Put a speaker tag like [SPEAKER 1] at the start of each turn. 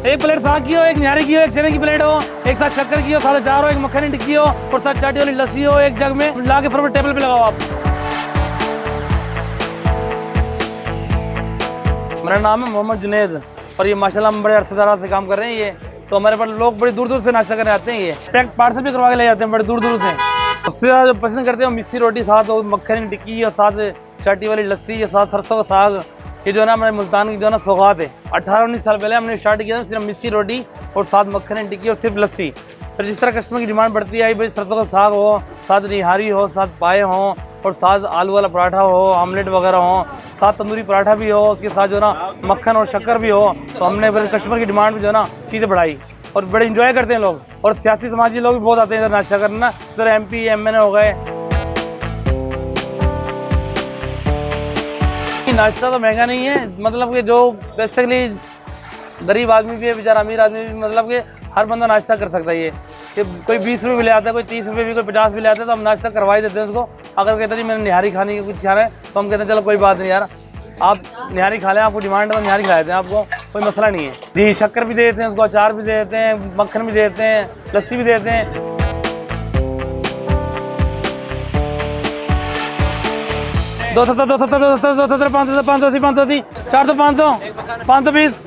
[SPEAKER 1] एक प्लेट साग की हो, एक निहारी की हो, एक चने की प्लेट हो, एक साथ शक्कर की हो, साथ अचार हो, एक मक्खन टिक्की हो और साथ चाटी वाली लस्सी हो, एक जग में ला के फटाफट टेबल पे लगाओ आप। मेरा नाम है मोहम्मद जुनेद और ये माशाल्लाह हम बड़े अरसेदार से काम कर रहे हैं। ये तो हमारे पास लोग बड़ी दूर दूर से नाश्ता करने आते हैं। ये पैक पार्सल भी करवा के ले जाते हैं बड़े दूर दूर से। सबसे ज़्यादा पसंद करते हैं मिस्सी रोटी साथ और मक्खन टिक्की और साथ चाटी वाली लस्सी और साथ सरसों का साग। ये जो है ना हमारे मुल्तान की जो है ना सौगात है। 18-19 साल पहले हमने स्टार्ट किया था सिर्फ मिस्सी रोटी और साथ मक्खन टिक्की और सिर्फ लस्सी। फिर जिस तरह कस्टमर की डिमांड बढ़ती आई, भाई सरसों का साग हो, साथ निहारी हो, साथ पाए हों और साथ आलू वाला पराठा हो, ऑमलेट वगैरह हो, साथ तंदूरी पराठा भी हो, उसके साथ जो है ना मक्खन और शक्कर भी हो। तो हमने फिर कस्टमर की डिमांड में जो है ना चीज़ें बढ़ाई और बड़े इंजॉय करते हैं लोग। और सियासी समाजी लोग भी बहुत आते हैं इधर नाश्ता करना। सर MP MNA हो गए। नाश्ता तो महंगा नहीं है, मतलब कि जो बेसिकली गरीब आदमी भी है, बेचारा अमीर आदमी भी, मतलब कि हर बंदा नाश्ता कर सकता है। ये कि कोई 20 रुपये भी ले आता है, कोई 30 रुपये भी, कोई 50 भी ले आता है, तो हम नाश्ता करवा ही देते हैं उसको। अगर कहते हैं मैंने निहारी खाने की कुछ खाना है तो हम कहते हैं चलो कोई बात नहीं यार, आप निहारी खा लें, आपको डिमांड है तो निहारी खिला देते हैं, आपको कोई मसला नहीं है जी। शक्कर भी दे देते हैं उसको, अचार भी दे देते हैं, मक्खन भी दे देते हैं, लस्सी भी देते हैं। दो 580, 580, 400, 520।